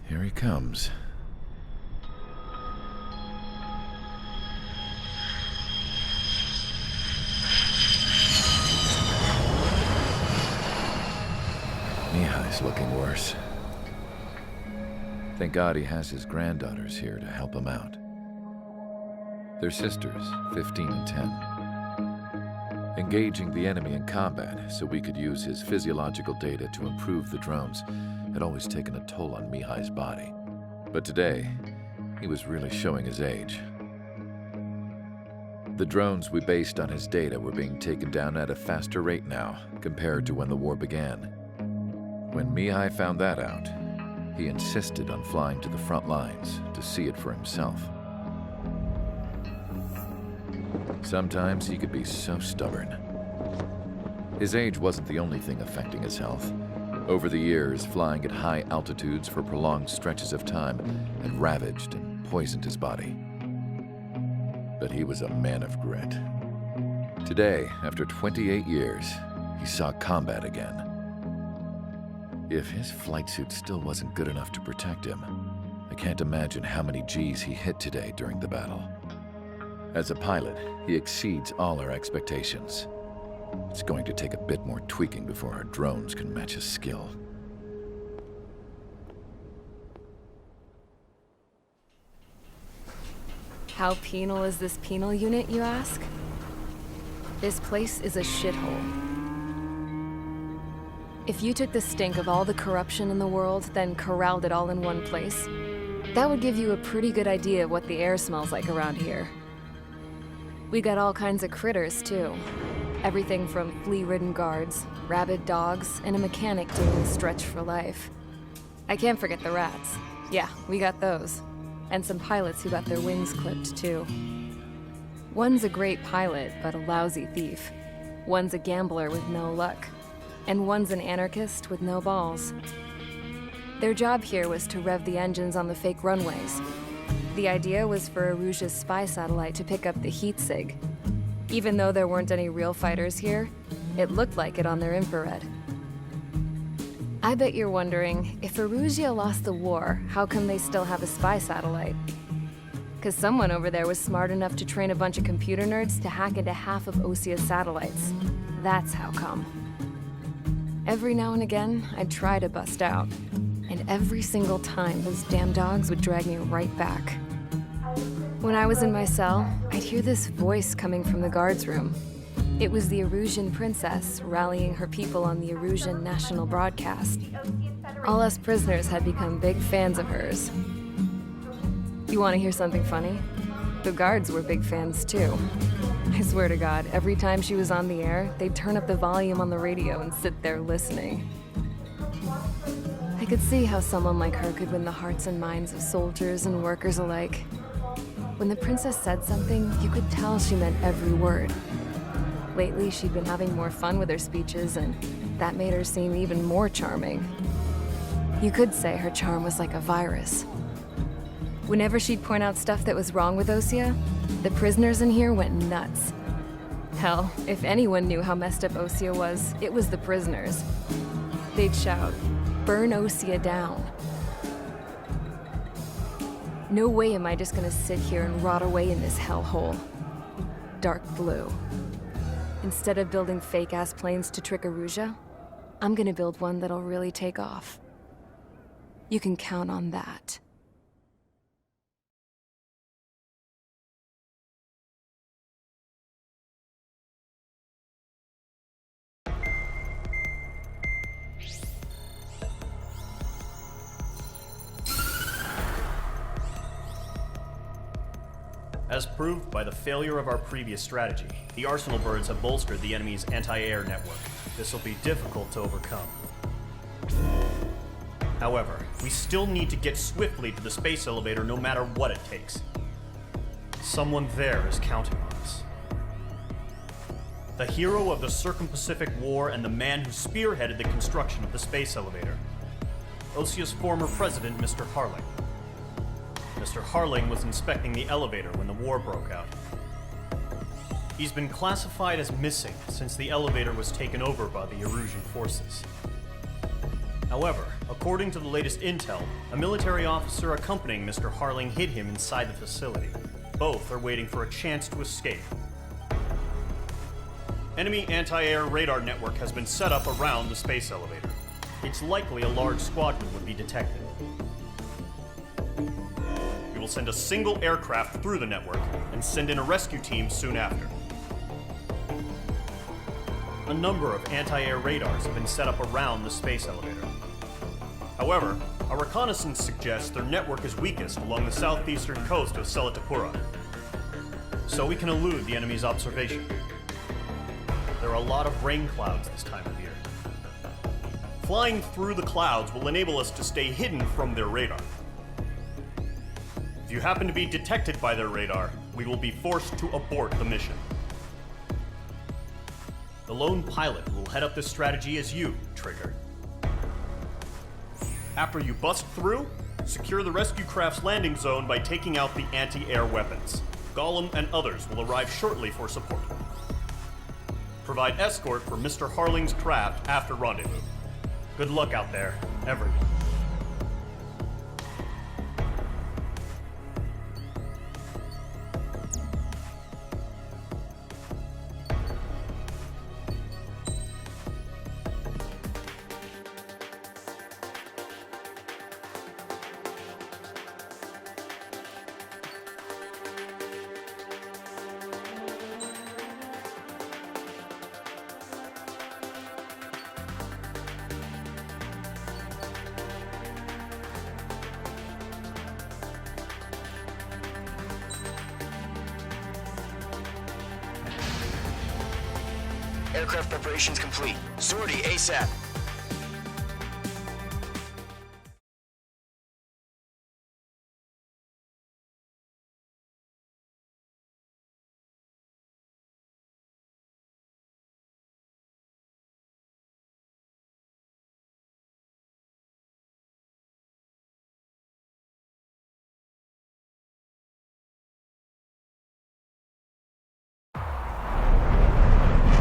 Here he comes. Mihai's looking worse. Thank God he has his granddaughters here to help him out. They're sisters, 15 and 10. Engaging the enemy in combat so we could use his physiological data to improve the drones had always taken a toll on Mihai's body. But today, he was really showing his age. The drones we based on his data were being taken down at a faster rate now compared to when the war began. When Mihai found that out, he insisted on flying to the front lines to see it for himself. Sometimes he could be so stubborn. His age wasn't the only thing affecting his health. Over the years, flying at high altitudes for prolonged stretches of time had ravaged and poisoned his body. But he was a man of grit. Today, after 28 years, he saw combat again. If his flight suit still wasn't good enough to protect him, I can't imagine how many Gs he hit today during the battle. As a pilot, he exceeds all our expectations. It's going to take a bit more tweaking before our drones can match his skill. How penal is this penal unit, you ask? This place is a shithole. If you took the stink of all the corruption in the world, then corralled it all in one place, that would give you a pretty good idea of what the air smells like around here. We got all kinds of critters, too. Everything from flea-ridden guards, rabid dogs, and a mechanic doing a stretch for life. I can't forget the rats. Yeah, we got those. And some pilots who got their wings clipped, too. One's a great pilot, but a lousy thief. One's a gambler with no luck. And one's an anarchist with no balls. Their job here was to rev the engines on the fake runways. The idea was for Erusean's spy satellite to pick up the heat sig. Even though there weren't any real fighters here, it looked like it on their infrared. I bet you're wondering, if Erusean lost the war, how come they still have a spy satellite? 'Cause someone over there was smart enough to train a bunch of computer nerds to hack into half of Osea's satellites. That's how come. Every now and again, I'd try to bust out. And every single time, those damn dogs would drag me right back. When I was in my cell, I'd hear this voice coming from the guards room. It was the Erusean princess rallying her people on the Erusean national broadcast. All us prisoners had become big fans of hers. You want to hear something funny? The guards were big fans too. I swear to God, every time she was on the air, they'd turn up the volume on the radio and sit there listening. I could see how someone like her could win the hearts and minds of soldiers and workers alike. When the princess said something, you could tell she meant every word. Lately, she'd been having more fun with her speeches, and that made her seem even more charming. You could say her charm was like a virus. Whenever she'd point out stuff that was wrong with Osea, the prisoners in here went nuts. Hell, if anyone knew how messed up Osea was, it was the prisoners. They'd shout, "Burn Osea down." No way am I just gonna sit here and rot away in this hellhole. Dark blue. Instead of building fake-ass planes to trick Erusean, I'm gonna build one that'll really take off. You can count on that. As proved by the failure of our previous strategy, the Arsenal birds have bolstered the enemy's anti-air network. This will be difficult to overcome. However, we still need to get swiftly to the space elevator no matter what it takes. Someone there is counting on us. The hero of the Circum-Pacific War and the man who spearheaded the construction of the space elevator. Osea's former president, Mr. Harling. Mr. Harling was inspecting the elevator when the war broke out. He's been classified as missing since the elevator was taken over by the Erusean forces. However, according to the latest intel, a military officer accompanying Mr. Harling hid him inside the facility. Both are waiting for a chance to escape. Enemy anti-air radar network has been set up around the space elevator. It's likely a large squadron would be detected. We will send a single aircraft through the network and send in a rescue team soon after. A number of anti-air radars have been set up around the space elevator. However, our reconnaissance suggests their network is weakest along the southeastern coast of Selatapura, so we can elude the enemy's observation. There are a lot of rain clouds this time of year. Flying through the clouds will enable us to stay hidden from their radar. If you happen to be detected by their radar, we will be forced to abort the mission. The lone pilot who will head up this strategy is you, Trigger. After you bust through, secure the rescue craft's landing zone by taking out the anti-air weapons. Golem and others will arrive shortly for support. Provide escort for Mr. Harling's craft after rendezvous. Good luck out there, everyone. Aircraft preparations complete. Sortie ASAP.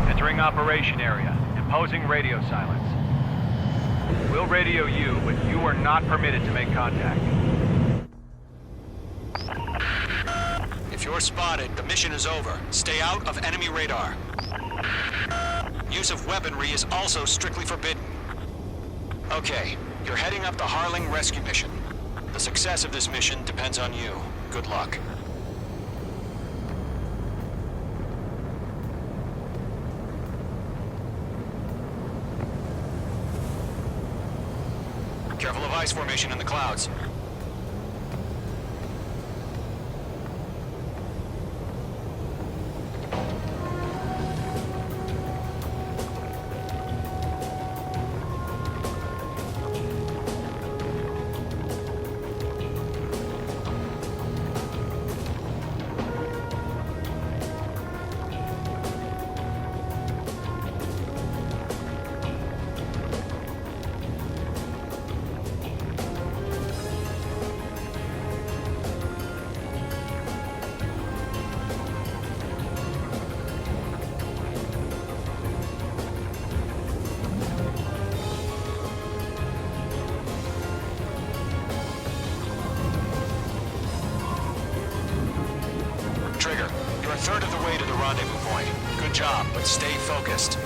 Entering operation area. Imposing radio silence. We'll radio you, but you are not permitted to make contact. If you're spotted, the mission is over. Stay out of enemy radar. Use of weaponry is also strictly forbidden. Okay, you're heading up the Harling rescue mission. The success of this mission depends on you. Good luck. Careful of ice formation in the clouds. Trigger, you're a third of the way to the rendezvous point. Good job, but stay focused.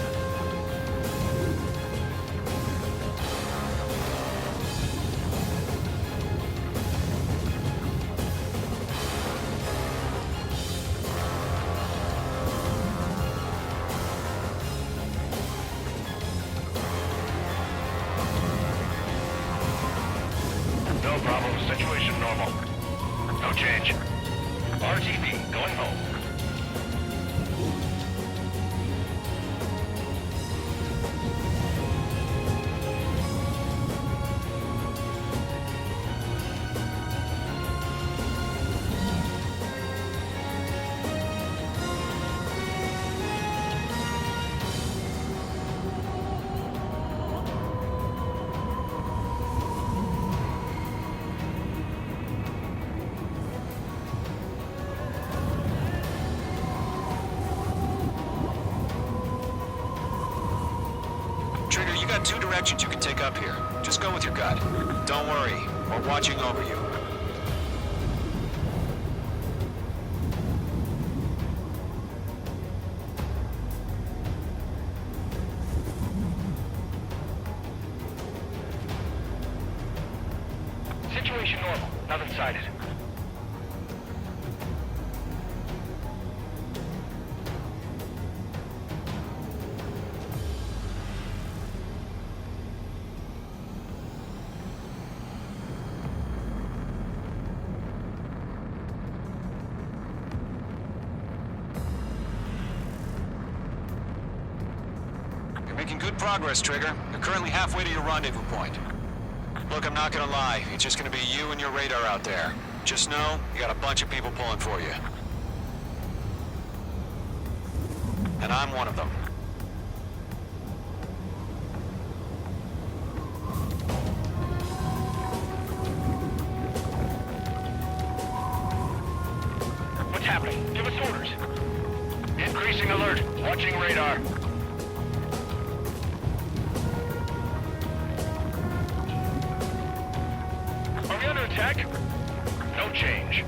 No problem. Situation normal. No change. RTB, going home. actions you can take up here. Just go with your gut. Don't worry, we're watching over you. Situation normal. Nothing sighted. You're making good progress, Trigger. You're currently halfway to your rendezvous point. Look, I'm not gonna lie. It's just gonna be you and your radar out there. Just know, you got a bunch of people pulling for you. And I'm one of them. What's happening? Give us orders. Increasing alert. Watching radar. Are we under attack? No change.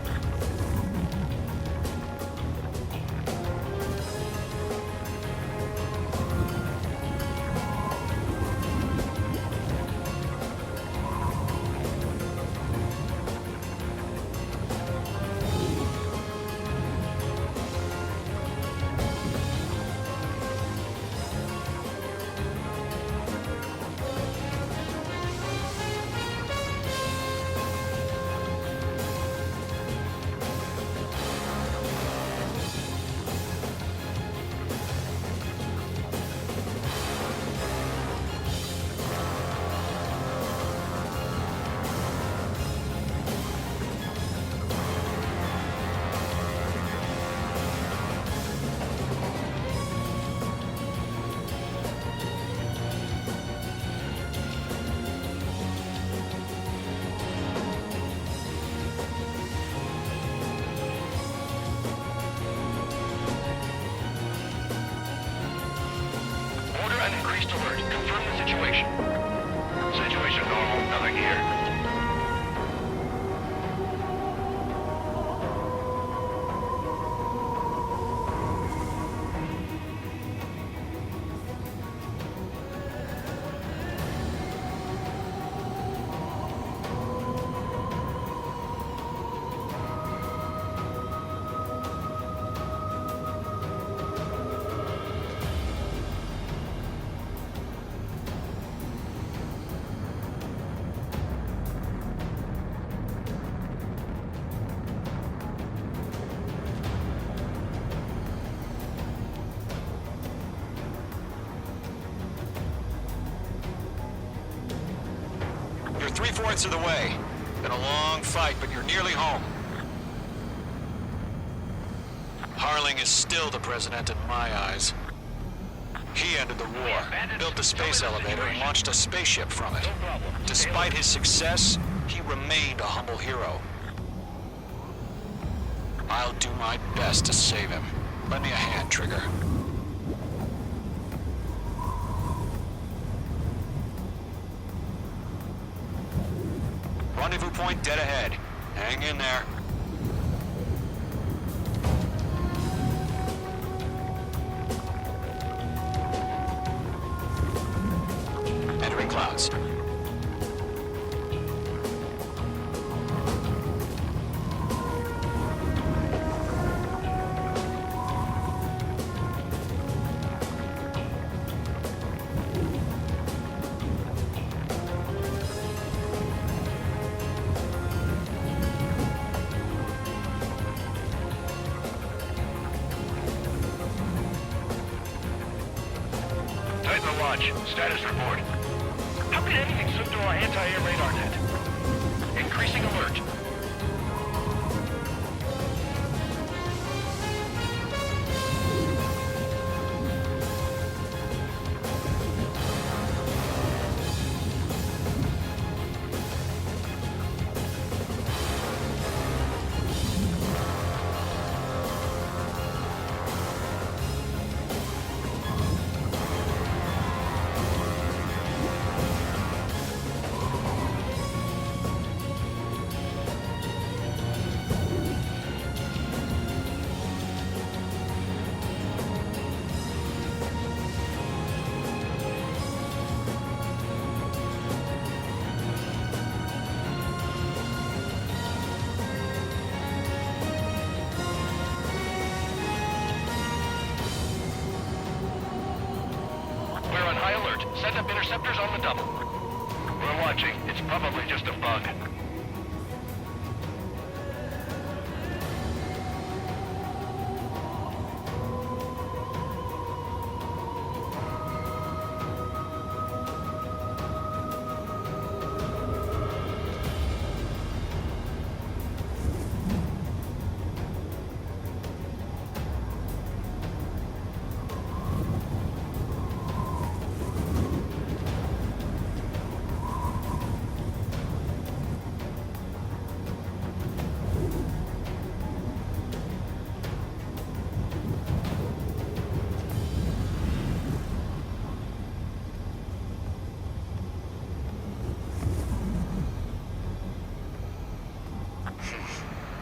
Order an increased alert. Confirm the situation. Situation normal. Nothing here. You're 3/4 of the way. Been a long fight, but you're nearly home. Harling is still the president in my eyes. He ended the war, built the space elevator, and launched a spaceship from it. Despite his success, he remained a humble hero. I'll do my best to save him. Lend me a hand, Trigger. Rendezvous point dead ahead. Hang in there. Entering clouds. Titan Launch. Status report. How could anything slip through our anti-air radar net? Increasing alert. them. We're watching. It's probably just a bug.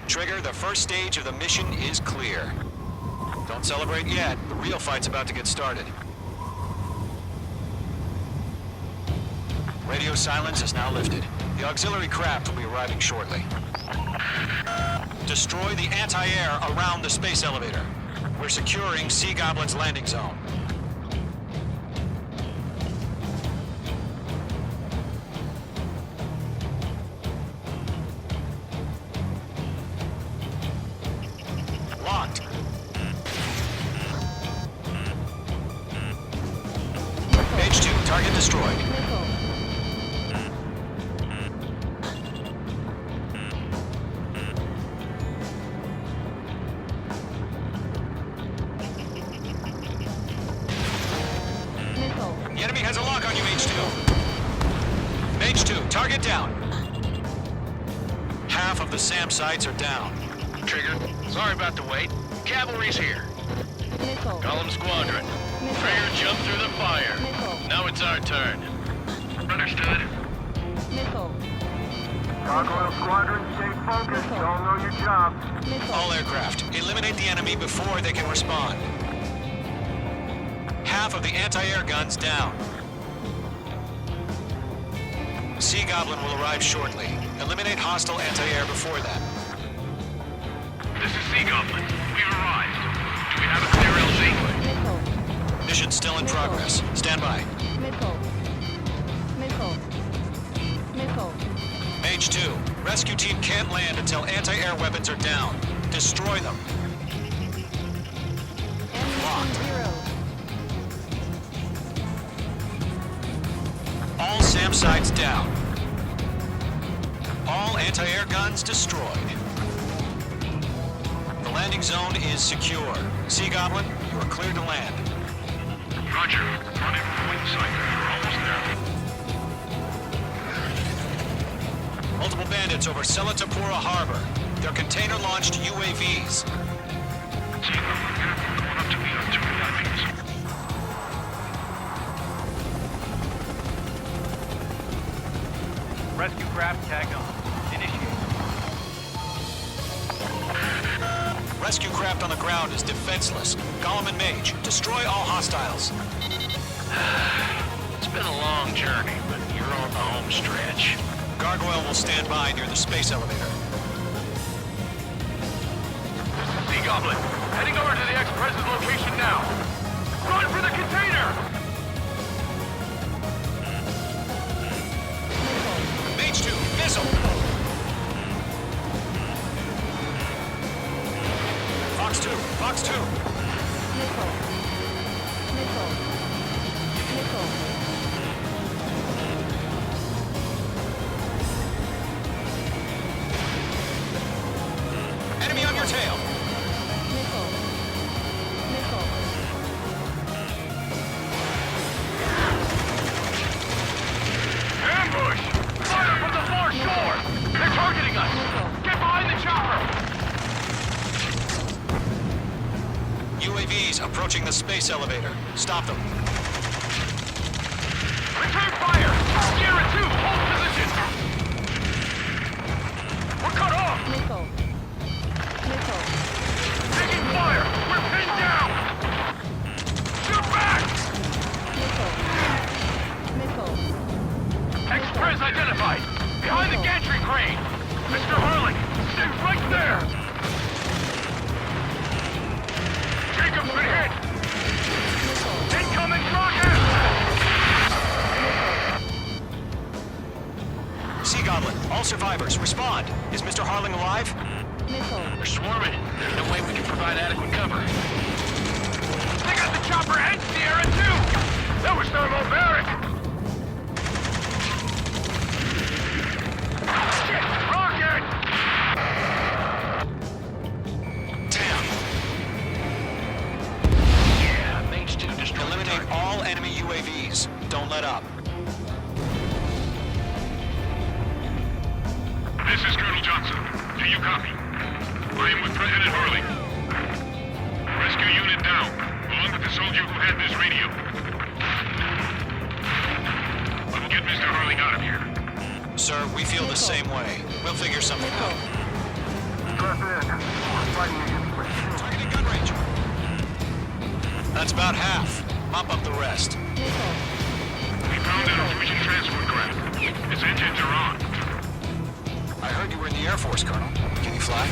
Trigger, the first stage of the mission is clear. Don't celebrate yet. The real fight's about to get started. Radio silence is now lifted. The auxiliary craft will be arriving shortly. Destroy the anti-air around the space elevator. We're securing Sea Goblin's landing zone. Locked. Mage 2, target destroyed. The enemy has a lock on you, Mage 2. Mage 2, target down. Half of the SAM sites are down. Trigger, sorry about the wait. Cavalry's here. Golem Squadron. Trigger jumped through the fire. Now it's our turn. Understood. Gargoyle Squadron, stay focused. Y'all know your job. All aircraft, eliminate the enemy before they can respond. Half of the anti-air guns down. Sea Goblin will arrive shortly. Eliminate hostile anti-air before that. This is Sea Goblin. We've arrived. Do we have a clear LZ? Mission still in progress. Stand by. Mage 2, rescue team can't land until anti-air weapons are down. Destroy them. Locked. All SAM sites down. All anti-air guns destroyed. The landing zone is secure. Sea Goblin, you are cleared to land. Roger. Running point sight. We're almost there. Multiple bandits over Selatapura Harbor. They're container-launched UAVs. Sea Goblin, going up to meet our two enemies. Rescue craft tagged on. Initiate. Rescue craft on the ground is defenseless. Golem and Mage, destroy all hostiles. It's been a long journey, but you're on the home stretch. Gargoyle will stand by near the space elevator. Sea Goblin, heading over to the ex-president's location now. Run for the container! Mage 2, missile! Fox 2, Fox 2! Enemy on your tail! Ambush! Fire from the far shore! They're targeting us! Get behind the chopper! UAVs approaching the space elevator. Stop them. Return fire! Sierra 2, hold position! We're cut off! Taking fire! We're pinned down! Shoot back! Express identified! Behind the gantry crane! Mr. Harling, stay right there! Jacob's been hit! Incoming rocket! Goblin. All survivors, respond. Is Mr. Harling alive? They're swarming. There's no way we can provide adequate cover. They got the chopper and Sierra, too! That was thermobaric! Shit! Rocket! Damn. Yeah, Mage 2 destroyed. Eliminate all enemy UAVs. Don't let up. This is Colonel Johnson. Do you copy? I am with President Harling. Rescue unit down, along with the soldier who had this radio. I will get Mr. Harling out of here. Sir, we feel the same way. We'll figure something out. Strap in. We're fighting against machines. Targeting gun range. That's about half. Mop up the rest. We found an Erusean transport craft. Its engines are on. I heard you were in the Air Force, Colonel. Can you fly?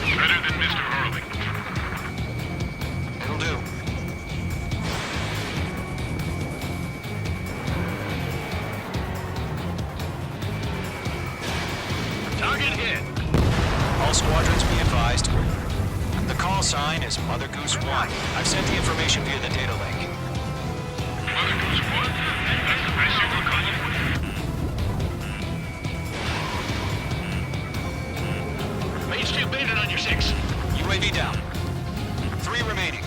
Better than Mr. Harling. It'll do. Target hit. All squadrons be advised. The call sign is Mother Goose One. I've sent the information via the data link. Mother Goose One? That's the best you can call it. Mage 2 baited on your 6. UAV down. 3 remaining.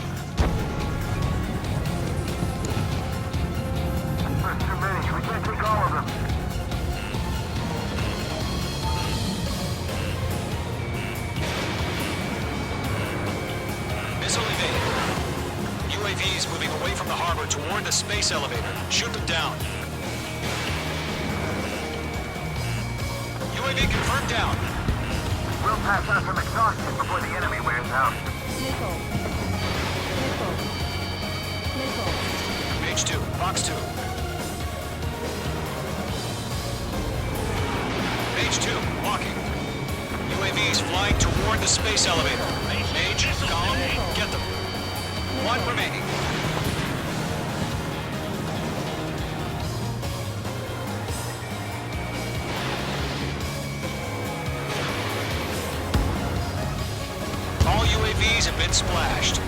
There's too many. We can't take all of them. Missile evaded. UAVs moving away from the harbor toward the space elevator. Shoot them down. UAV confirmed down. We'll pass out some exhaustion before the enemy wears out. Mage 2, box 2. Mage 2, walking. UAVs flying toward the space elevator. Mage, Golem, get them. 1 remaining. All UAVs have been splashed.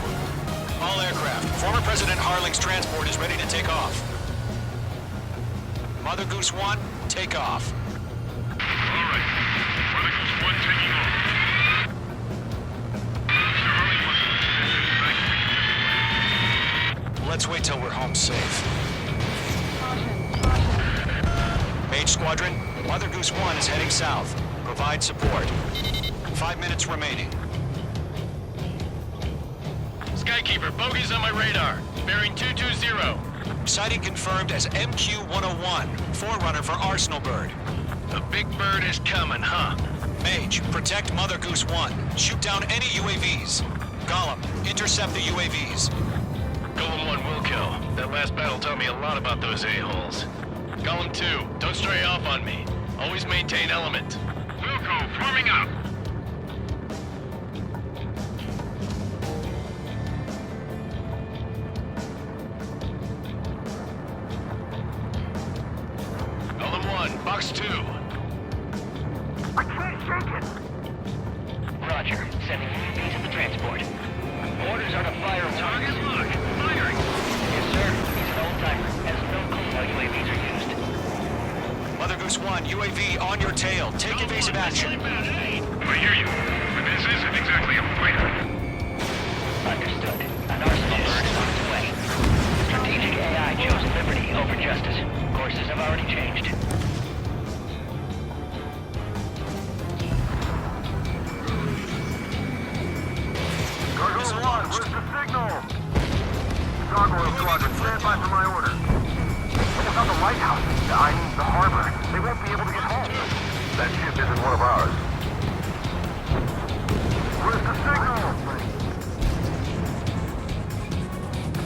All aircraft. Former President Harling's transport is ready to take off. Mother Goose One, take off. All right. Mother Goose One taking off. Mr. Harling wants to back. Let's wait till we're home safe. Mage Squadron, Mother Goose One is heading south. Provide support. 5 minutes remaining. Skykeeper, bogeys on my radar. Bearing 220. Sighting confirmed as MQ-101, forerunner for Arsenal Bird. The big bird is coming, huh? Mage, protect Mother Goose One. Shoot down any UAVs. Golem, intercept the UAVs. Golem 1 will kill. That last battle taught me a lot about those a-holes. Golem 2, don't stray off on me. Always maintain element. Wilco, forming up. Golem 1, box 2. I can't shake it. Roger. Sending UAVs to the transport. Orders are to fire on targets. Lock, firing. Yes, sir. He's an old-timer. Has no clue how UAVs are used. Mother Goose One, UAV on your tail. Take evasive action. I hear you, but this isn't exactly a fighter. Understood. An arsenal bird is on its way. Strategic AI chose liberty over justice. Courses have already changed. Gargoyle One, where's the signal? Gargoyle Squadron, stand by for my order. What about the Lighthouse? I mean, the harbor. They won't be able to get home. That ship isn't one of ours. Where's the signal?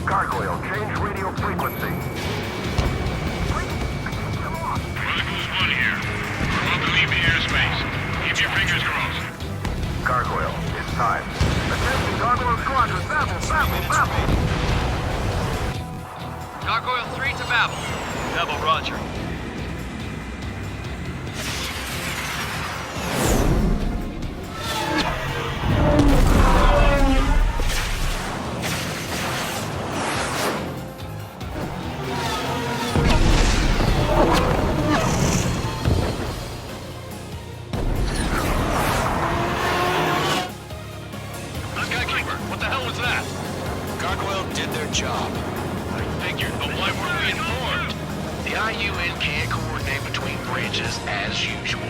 Gargoyle, change radio frequency. Come on. Mother Goose One here. We're about to leave the airspace. Keep your fingers crossed. Gargoyle, it's time. Attention, Gargoyle Squadron, babble, babble, babble. Gargoyle 3 to Babel. Babel, roger. experiences as usual.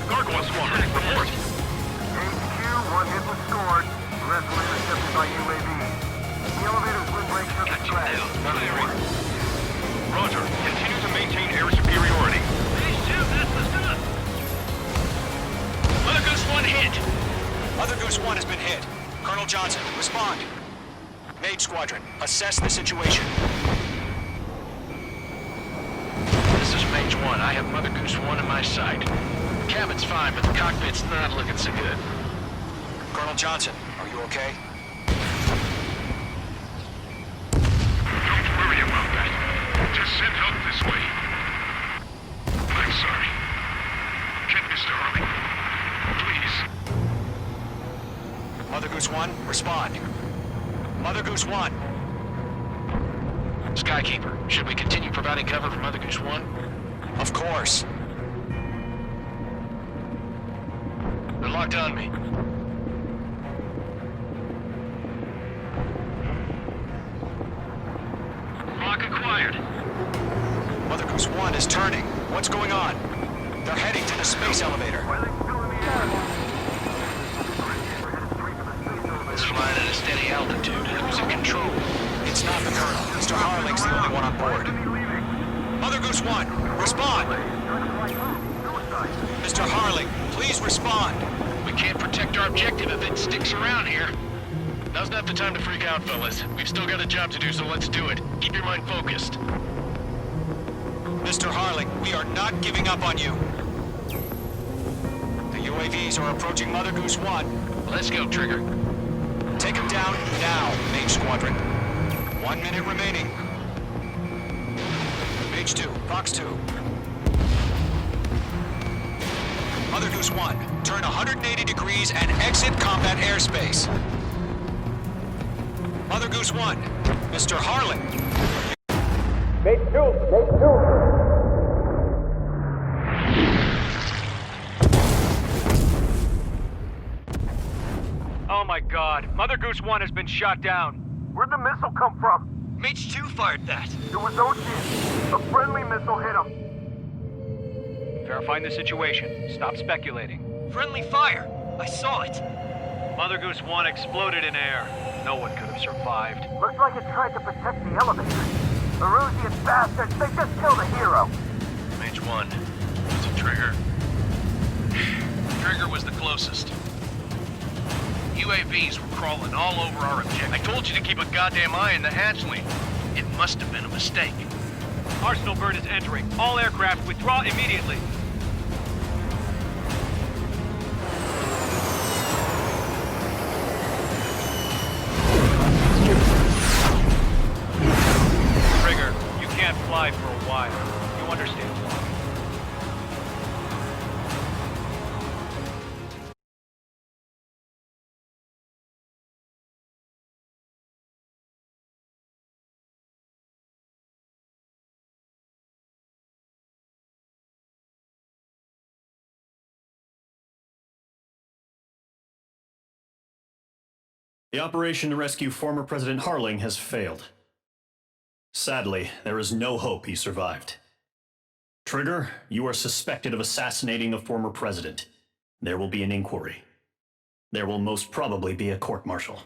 Gargoyle Squadron, report. HQ, one hit was scored. The rest were intercepted by UAV. The elevator's windbreak took a crash. Roger. Continue to maintain air superiority. Phase 2, that's the stuff. Mother Goose One hit. Mother Goose One has been hit. Colonel Johnson, respond. Mage Squadron, assess the situation. This is Mage 1. I have Mother Goose One in my sight. The cabin's fine, but the cockpit's not looking so good. Colonel Johnson, are you okay? Don't worry about that. Just send help this way. I'm sorry. Get Mr. Harling. Please. Mother Goose One, respond. Mother Goose One. Skykeeper, should we continue providing cover for Mother Goose One? Of course. They're locked on me. Lock acquired. Mother Goose One is turning. What's going on? They're heading to the space elevator. It's flying at a steady altitude. Who's in control? It's not the Colonel. Mr. Harling's the only one on board. Mother Goose One, respond! Mr. Harling, please respond! We can't protect our objective if it sticks around here. Now's not the time to freak out, fellas. We've still got a job to do, so let's do it. Keep your mind focused. Mr. Harling, we are not giving up on you. The UAVs are approaching Mother Goose One. Let's go, Trigger. Take him down now, Mage Squadron. 1 minute remaining. Mage 2, Fox 2. Mother Goose 1, turn 180 degrees and exit combat airspace. Mother Goose 1, Mr. Harling. Oh my god, Mother Goose One has been shot down. Where'd the missile come from? Mage 2 fired that. It was Osean. A friendly missile hit him. Verifying the situation. Stop speculating. Friendly fire! I saw it! Mother Goose One exploded in air. No one could have survived. Looks like it tried to protect the elevator. Erusean bastards, they just killed a hero. Mage 1. It's a Trigger. Trigger was the closest. UAVs were crawling all over our objective. I told you to keep a goddamn eye on the hatchling. It must have been a mistake. Arsenal bird is entering. All aircraft withdraw immediately. Trigger, you can't fly for a while. You understand why. The operation to rescue former President Harling has failed. Sadly, there is no hope he survived. Trigger, you are suspected of assassinating the former president. There will be an inquiry. There will most probably be a court-martial.